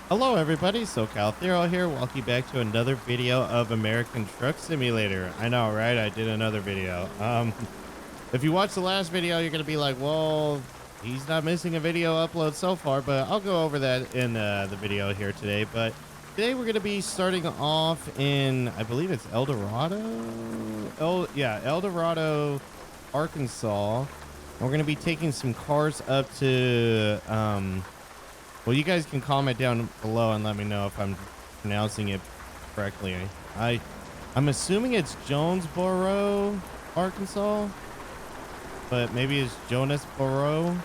Hello everybody, SoCalthero here. Welcome back to another video of American Truck Simulator. I know, right? I did another video. If you watched the last video, you're gonna be like, well, he's not missing a video upload so far, but I'll go over that in the video here today. But today we're gonna be starting off in, I believe it's El Dorado? El Dorado, Arkansas. And we're gonna be taking some cars up to, well, you guys can comment down below and let me know if I'm pronouncing it correctly. I'm assuming it's Jonesboro, Arkansas, but maybe it's Jonesboro,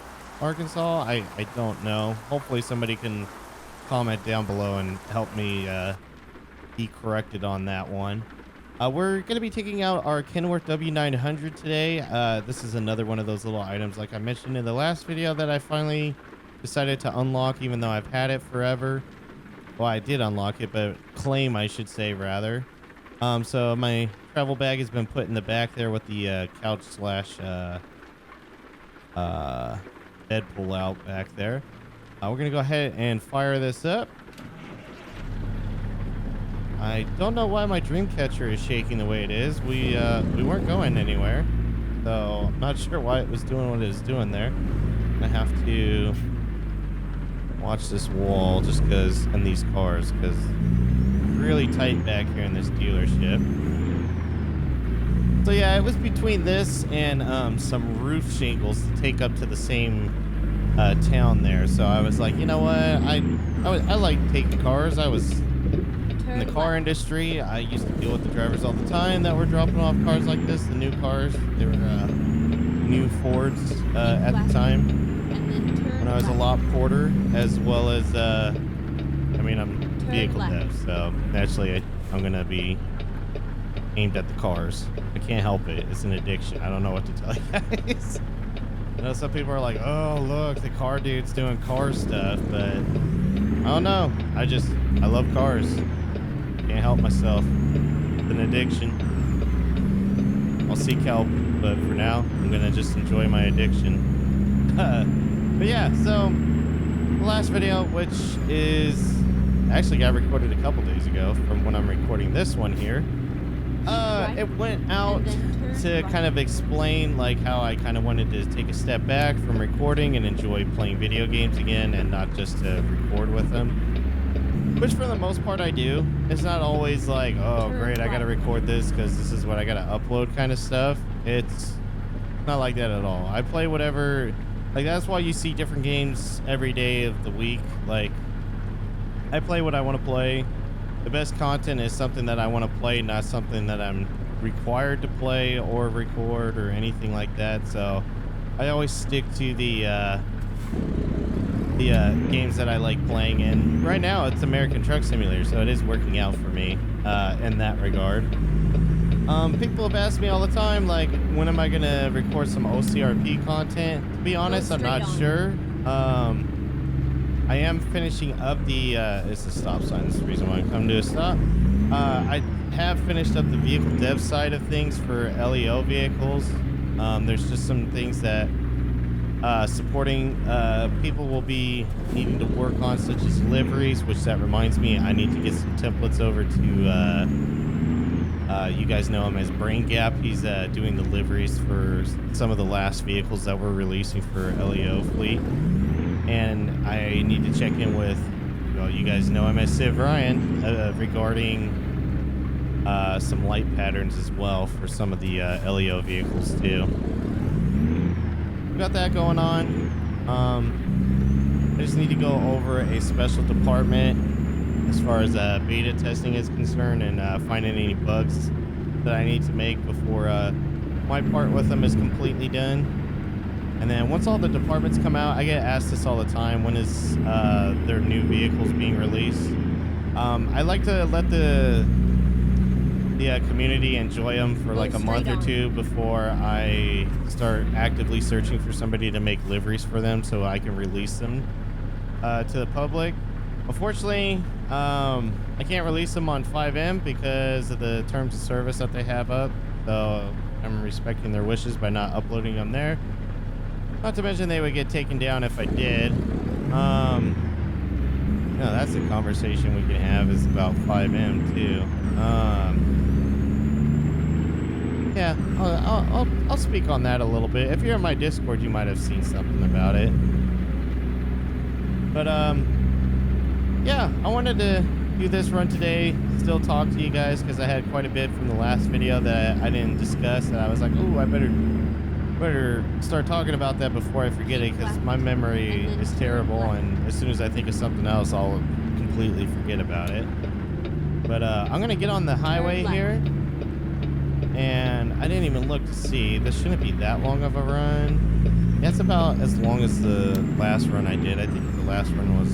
Arkansas. I don't know. Hopefully somebody can comment down below and help me be corrected on that one. We're going to be taking out our Kenworth W900 today. This is another one of those little items like I mentioned in the last video that I finally decided to unlock, even though I've had it forever. Well, I did unlock it, but claim, I should say, rather. So my travel bag has been put in the back there with the couch slash bed pull out back there. We're gonna go ahead and fire this up. I don't know why my dream catcher is shaking the way it is. We weren't going anywhere, so I'm not sure why it was doing what it was doing there. I have to watch this wall just because, and these cars, because really tight back here in this dealership. So yeah, it was between this and some roof shingles to take up to the same town there. So I was like, you know what, I like taking cars. I was in the car industry. I used to deal with the drivers all the time that were dropping off cars like this, the new cars. They were new Fords at the time, when I was a lot porter, as well as I mean, I'm vehicle dev, so naturally I'm gonna be aimed at the cars. I can't help it. It's an addiction. I don't know what to tell you guys. I know some people are like, oh look, the car dude's doing car stuff, but I don't know. I love cars. Can't help myself. It's an addiction. I'll seek help, but for now I'm gonna just enjoy my addiction. But yeah, so the last video, which is actually got recorded a couple days ago from when I'm recording this one here, it went out to kind of explain like how I kind of wanted to take a step back from recording and enjoy playing video games again, and not just to record with them, which for the most part I do. It's not always like, oh great, I gotta record this because this is what I gotta upload kind of stuff. It's not like that at all. I play whatever. Like, that's why you see different games every day of the week. Like, I play what I want to play. The best content is something that I want to play, not something that I'm required to play or record or anything like that. So I always stick to the games that I like playing. And right now it's American Truck Simulator, so it is working out for me in that regard. People have asked me all the time, like, when am I gonna record some OCRP content? To be honest, I'm not sure. I am finishing up the it's a stop sign. That's the reason why I'm coming to a stop. I have finished up the vehicle dev side of things for LEO vehicles. There's just some things that supporting people will be needing to work on, such as liveries, which that reminds me, I need to get some templates over to you guys know him as Brain Gap. He's doing the liveries for some of the last vehicles that we're releasing for LEO fleet. And I need to check in with, well, you guys know him as Civ Ryan, regarding some light patterns as well for some of the LEO vehicles too. We got that going on. I just need to go over a special department as far as beta testing is concerned, and finding any bugs that I need to make before my part with them is completely done. And then once all the departments come out, I get asked this all the time, when is their new vehicles being released? I like to let the community enjoy them for like a month or two before I start actively searching for somebody to make liveries for them so I can release them to the public. Unfortunately, I can't release them on 5M because of the terms of service that they have up, so I'm respecting their wishes by not uploading them there. Not to mention they would get taken down if I did. No, that's a conversation we can have is about 5M too. Yeah, I'll speak on that a little bit. If you're in my Discord, you might have seen something about it. But yeah, I wanted to do this run today. Still talk to you guys because I had quite a bit from the last video that I didn't discuss, and I was like, oh, I better start talking about that before I forget it because my memory is terrible, and as soon as I think of something else, I'll completely forget about it. But I'm gonna get on the highway here, and I didn't even look to see. This shouldn't be that long of a run. That's about as long as the last run I did. I think the last run was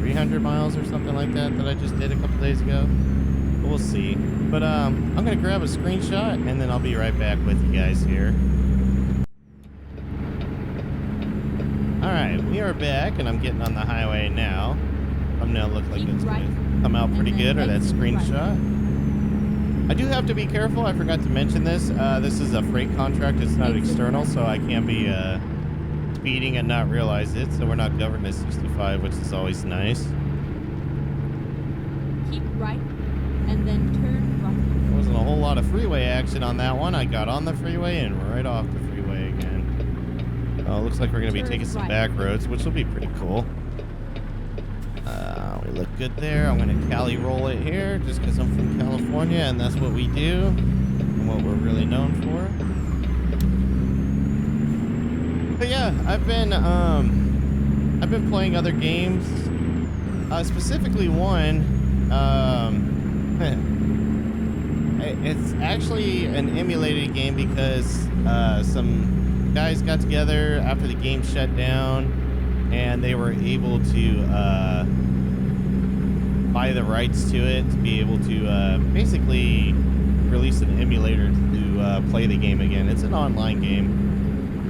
300 miles or something like that I just did a couple days ago. But we'll see. But I'm gonna grab a screenshot and then I'll be right back with you guys here. All right, we are back, and I'm getting on the highway now. Thumbnail looks like it's gonna come out pretty good, or that screenshot. I do have to be careful. I forgot to mention this. This is a freight contract. It's not external, so I can't be speeding and not realize it. So we're not governed at 65, which is always nice. Keep right, and then turn right. There wasn't a whole lot of freeway action on that one. I got on the freeway and right off the freeway again. Oh, looks like we're going to be taking some back roads, which will be pretty cool. We look good there. I'm going to Cali roll it here just because I'm from California, and that's what we do and what we're really known for. But yeah, I've been playing other games, specifically one. It's actually an emulated game because some guys got together after the game shut down, and they were able to buy the rights to it to be able to basically release an emulator to play the game again. It's an online game.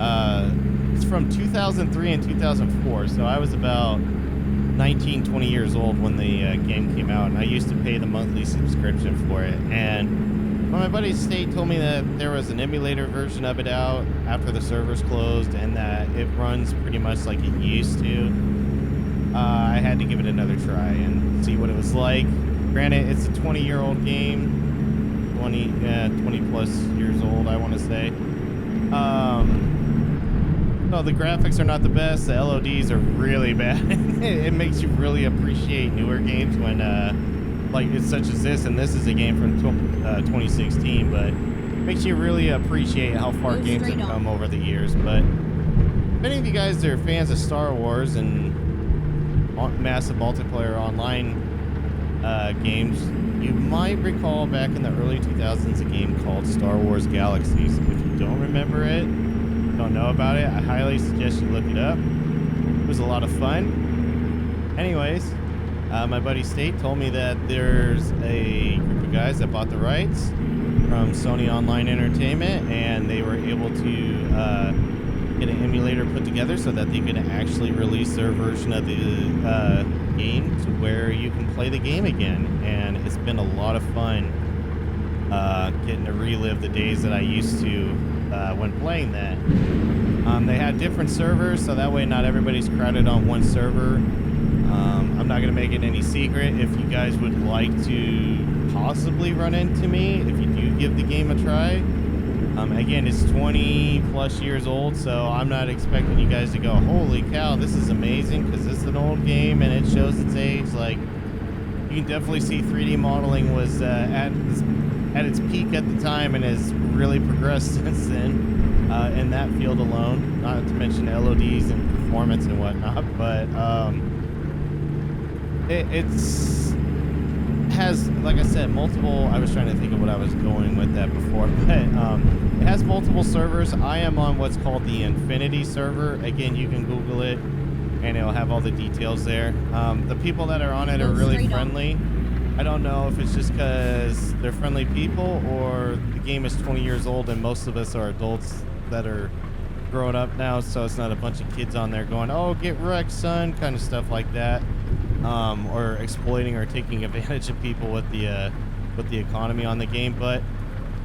It's from 2003 and 2004, so I was about 19, 20 years old when the game came out, and I used to pay the monthly subscription for it. And my buddy State told me that there was an emulator version of it out after the servers closed, and that it runs pretty much like it used to. I had to give it another try and see what it was like. Granted, it's a 20-year-old game, 20 plus years old, I want to say. No, the graphics are not the best. The LODs are really bad. It makes you really appreciate newer games when, like, it's such as this, and this is a game from 2016, but makes you really appreciate how far games have come over the years. But if any of you guys are fans of Star Wars and massive multiplayer online games, you might recall back in the early 2000s a game called Star Wars Galaxies. If you don't remember it, don't know about it, I highly suggest you look it up. It was a lot of fun. Anyways, my buddy State told me that there's a group of guys that bought the rights from Sony Online Entertainment, and they were able to get an emulator put together so that they could actually release their version of the game to where you can play the game again. And it's been a lot of fun getting to relive the days that I used to when playing that. They had different servers, so that way not everybody's crowded on one server. I'm not going to make it any secret. If you guys would like to possibly run into me, if you do give the game a try, again, it's 20 plus years old, so I'm not expecting you guys to go, holy cow, this is amazing, because it's an old game and it shows its age. Like, you can definitely see 3D modeling was at its peak at the time and has really progressed since then in that field alone, not to mention LODs and performance and whatnot. But it's has, like I said, multiple. I was trying to think of what I was going with that before, but it has multiple servers. I am on what's called the Infinity server. Again, you can Google it and it'll have all the details there. The people that are on it are really friendly. I don't know if it's just because they're friendly people or the game is 20 years old and most of us are adults that are growing up now, so it's not a bunch of kids on there going, oh, get wrecked, son, kind of stuff like that, or exploiting or taking advantage of people with the economy on the game. But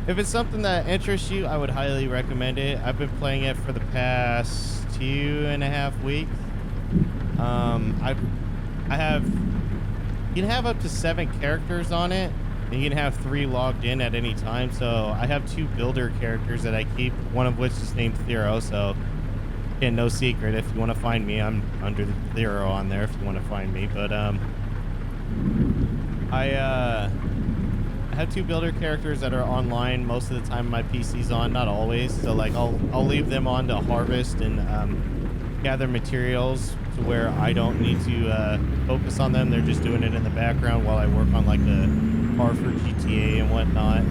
if it's something that interests you, I would highly recommend it. I've been playing it for the past 2.5 weeks. I have, you can have up to 7 characters on it, and you can have 3 logged in at any time. So I have 2 builder characters that I keep, one of which is named Thero. So again, no secret, if you want to find me, I'm under the Thero on there if you want to find me. But I have 2 builder characters that are online most of the time. My PC's on, not always. So like I'll leave them on to harvest and gather materials to where I don't need to focus on them. They're just doing it in the background while I work on like a car for GTA and whatnot.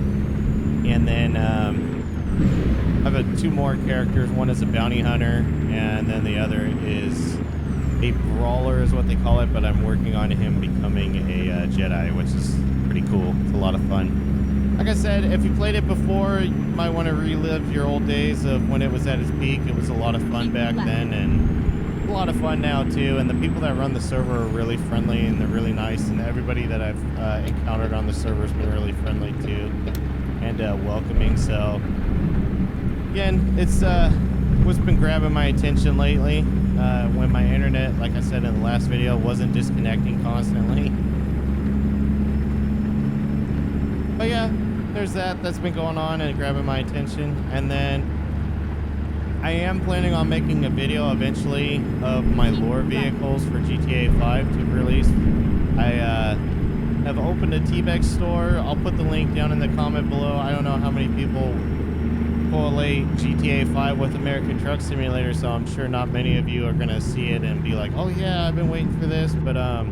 And then I have 2 more characters. One is a bounty hunter, and then the other is a brawler is what they call it, but I'm working on him becoming a Jedi, which is pretty cool. It's a lot of fun. Like I said, if you played it before, you might want to relive your old days of when it was at its peak. It was a lot of fun back then, and a lot of fun now too. And the people that run the server are really friendly, and they're really nice, and everybody that I've encountered on the server has been really friendly too, and welcoming. So again, it's what's been grabbing my attention lately. When my internet, like I said in the last video, wasn't disconnecting constantly. But yeah, there's that's been going on and grabbing my attention. And then I am planning on making a video eventually of my lore vehicles for GTA 5 to release. I have opened a T-Bex store. I'll put the link down in the comment below. I don't know how many people correlate GTA 5 with American Truck Simulator, so I'm sure not many of you are gonna see it and be like, oh yeah, I've been waiting for this. But I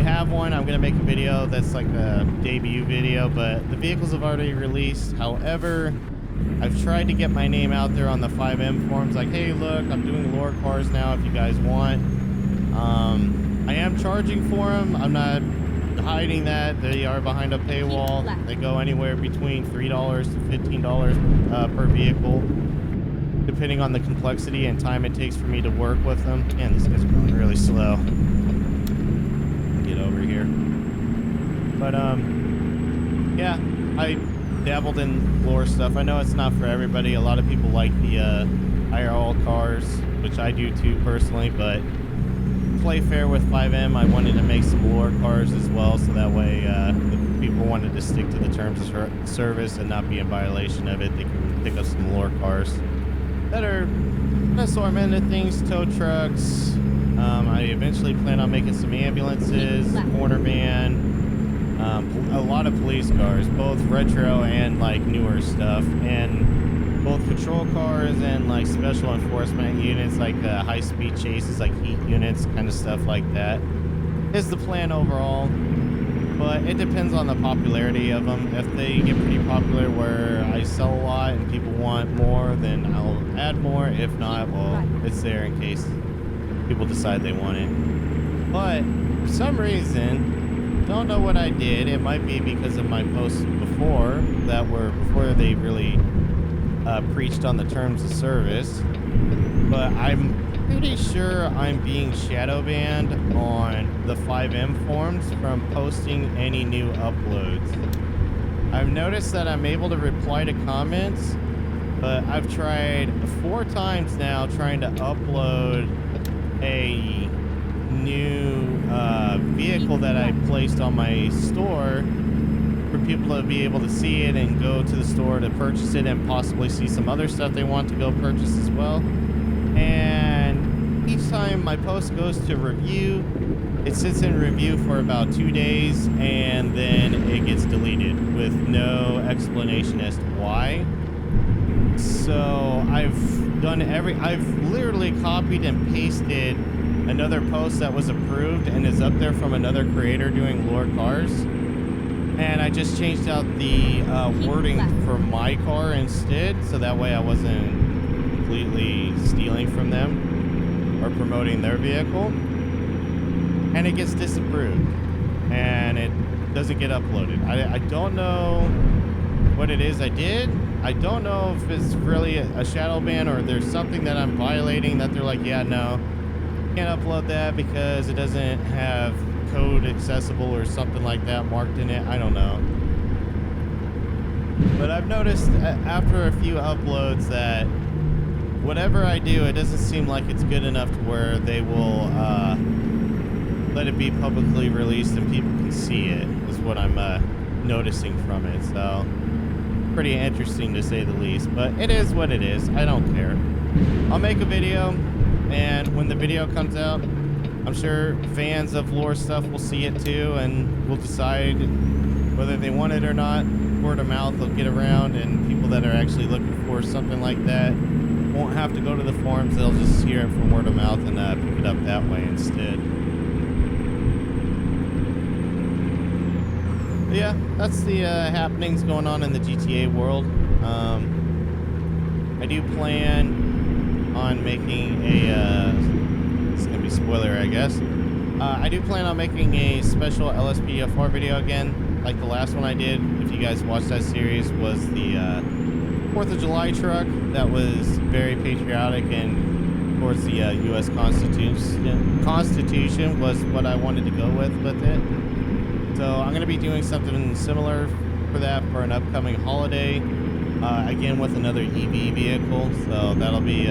have one. I'm gonna make a video that's like a debut video, but the vehicles have already released. However, I've tried to get my name out there on the 5M forums, like, hey look, I'm doing lore cars now if you guys want. I am charging for them. I'm not hiding that. They are behind a paywall. They go anywhere between $3 to $15 per vehicle, depending on the complexity and time it takes for me to work with them. Man, these guys are going really slow. Get over here. But yeah, I dabbled in lore stuff. I know it's not for everybody. A lot of people like the IRL cars, which I do too personally, but play fair with 5M. I wanted to make some lore cars as well, so that way if people wanted to stick to the terms of service and not be in violation of it, they can pick up some lore cars that are an assortment of things, tow trucks. I eventually plan on making some ambulances, corner van, a lot of police cars, both retro and like newer stuff, and both patrol cars and like special enforcement units, like high-speed chases, like heat units, kind of stuff like that is the plan overall. But it depends on the popularity of them. If they get pretty popular where I sell a lot and people want more, then I'll add more. If not, well, it's there in case people decide they want it. But for some reason, don't know what I did. It might be because of my posts before that were before they really preached on the terms of service, but I'm pretty sure I'm being shadow banned on the 5M forums from posting any new uploads. I've noticed that I'm able to reply to comments, but I've tried 4 times now trying to upload a new vehicle that I placed on my store for people to be able to see it and go to the store to purchase it and possibly see some other stuff they want to go purchase as well. And each time my post goes to review, it sits in review for about 2 days and then it gets deleted with no explanation as to why. So I've literally copied and pasted another post that was approved and is up there from another creator doing lore cars. And I just changed out the wording for my car instead, so that way I wasn't completely stealing from them or promoting their vehicle. And it gets disapproved, and it doesn't get uploaded. I don't know what it is I did. I don't know if it's really a shadow ban or there's something that I'm violating that they're like, yeah, no, can't upload that because it doesn't have code accessible or something like that marked in it. I don't know, but I've noticed after a few uploads that whatever I do, it doesn't seem like it's good enough to where they will let it be publicly released and people can see it is what I'm noticing from it. So pretty interesting to say the least, but it is what it is. I don't care. I'll make a video, and when the video comes out, I'm sure fans of lore stuff will see it too, and will decide whether they want it or not. Word of mouth will get around, and people that are actually looking for something like that won't have to go to the forums. They'll just hear it from word of mouth and pick it up that way instead. But yeah, that's the happenings going on in the GTA world. I do plan on making a it's gonna be spoiler, I guess. I do plan on making a special LSPDFR video again, like the last one I did. If you guys watched that series, was the 4th of July truck that was very patriotic and towards the U.S. Constitution was what I wanted to go with it. So I'm going to be doing something similar for that for an upcoming holiday, again with another EV vehicle. So that'll be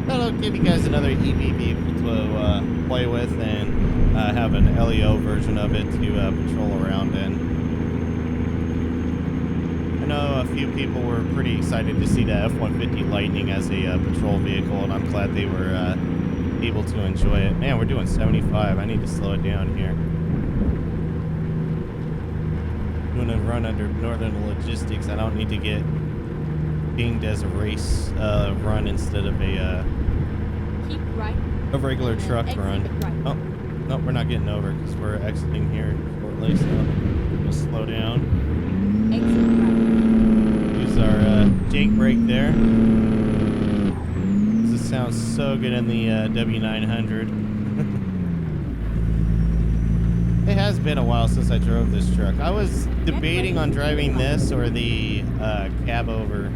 that'll give you guys another EV vehicle to play with and have an LEO version of it to patrol around in. I know a few people were pretty excited to see the F-150 Lightning as a patrol vehicle, and I'm glad they were able to enjoy it. Man, we're doing 75. I need to slow it down here. Doing a run under Northern Logistics. I don't need to get dinged as a race run instead of Keep right. a regular truck Exit run. right. Oh, no, we're not getting over because we're exiting here shortly, so we'll slow down. Exit right. Use our Jake brake there. This sounds so good in the W900. It has been a while since I drove this truck. I was debating on driving this or the cab over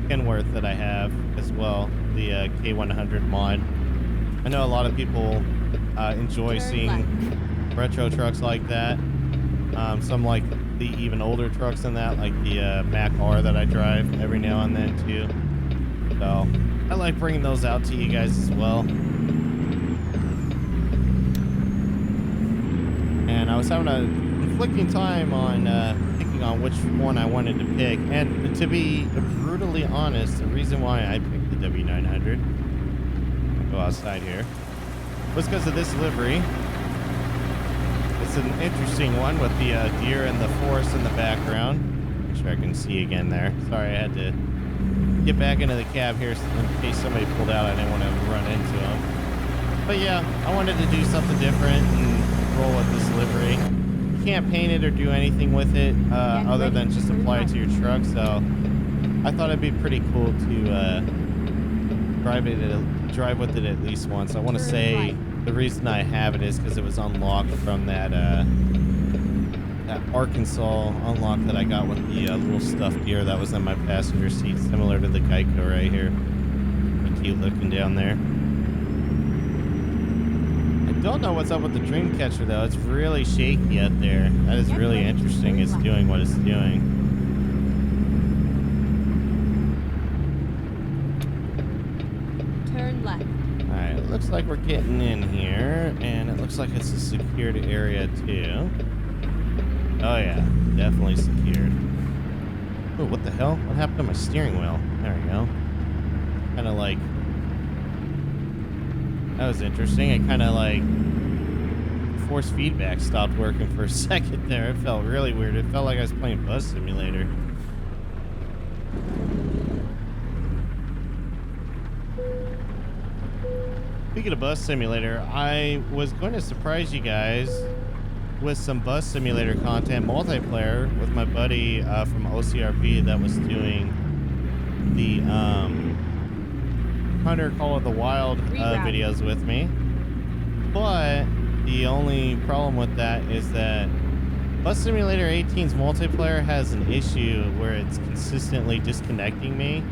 Kenworth that I have as well, the K100 mod. I know a lot of people enjoy seeing retro trucks like that. Some like the even older trucks than that, like the Mac R that I drive every now and then too. So I like bringing those out to you guys as well. And I was having a conflicting time on picking on which one I wanted to pick. And to be brutally honest, the reason why I picked the W900, I'll go outside here, was because of this livery. It's an interesting one with the deer and the forest in the background. Make sure I can see again there. Sorry, I had to get back into the cab here in case somebody pulled out. I didn't want to run into them. But yeah, I wanted to do something different and roll with this livery. You can't paint it or do anything with it other than just apply it to your truck. So I thought it'd be pretty cool to drive with it at least once. I want to say the reason I have it is because it was unlocked from that that Arkansas unlock that I got with the little stuffed deer that was in my passenger seat, similar to the Geico right here. Pretty cute looking down there. I don't know what's up with the dream catcher though. It's really shaky out there. That is really interesting. It's doing what it's doing. Turn left. Alright, it looks like we're getting in here, and it looks like it's a secured area too. Oh yeah, definitely secured. Oh, what the hell? What happened to my steering wheel? There we go. Kind of like... That was interesting. It kind of like... Force feedback stopped working for a second there. It felt really weird. It felt like I was playing Bus Simulator. Speaking of Bus Simulator, I was going to surprise you guys with some Bus Simulator content multiplayer with my buddy from OCRP that was doing the Hunter Call of the Wild videos with me. But the only problem with that is that Bus Simulator 18's multiplayer has an issue where it's consistently disconnecting me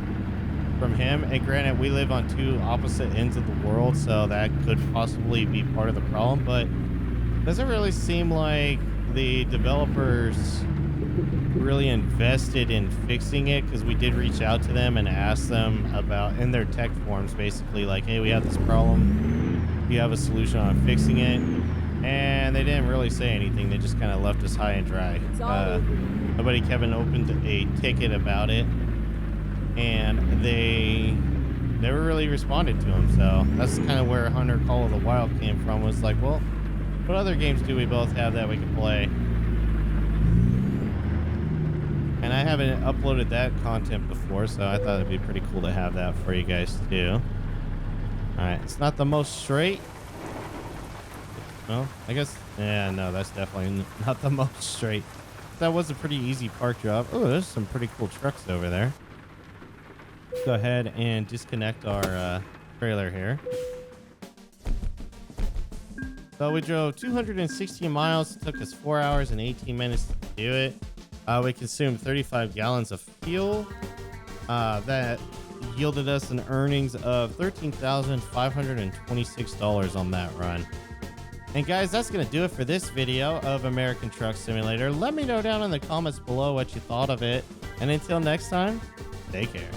from him. And granted, we live on two opposite ends of the world, so that could possibly be part of the problem, but it doesn't really seem like the developers really invested in fixing it, because we did reach out to them and ask them about, in their tech forums, basically like, hey, we have this problem. you have a solution on fixing it. And they didn't really say anything. They just kind of left us high and dry. It's all over. My buddy Kevin opened a ticket about it, and they never really responded to him. So that's kind of where Hunter Call of the Wild came from. Was like, well, what other games do we both have that we can play? And I haven't uploaded that content before, so I thought it'd be pretty cool to have that for you guys too. All right, it's not the most straight. Well, I guess, yeah, no, that's definitely not the most straight. That was a pretty easy park job. Oh, there's some pretty cool trucks over there. Let's go ahead and disconnect our trailer here. So we drove 260 miles. It took us 4 hours and 18 minutes to do it. We consumed 35 gallons of fuel. That yielded us an earnings of $13,526 on that run. And guys, that's going to do it for this video of American Truck Simulator. Let me know down in the comments below what you thought of it. And until next time, take care.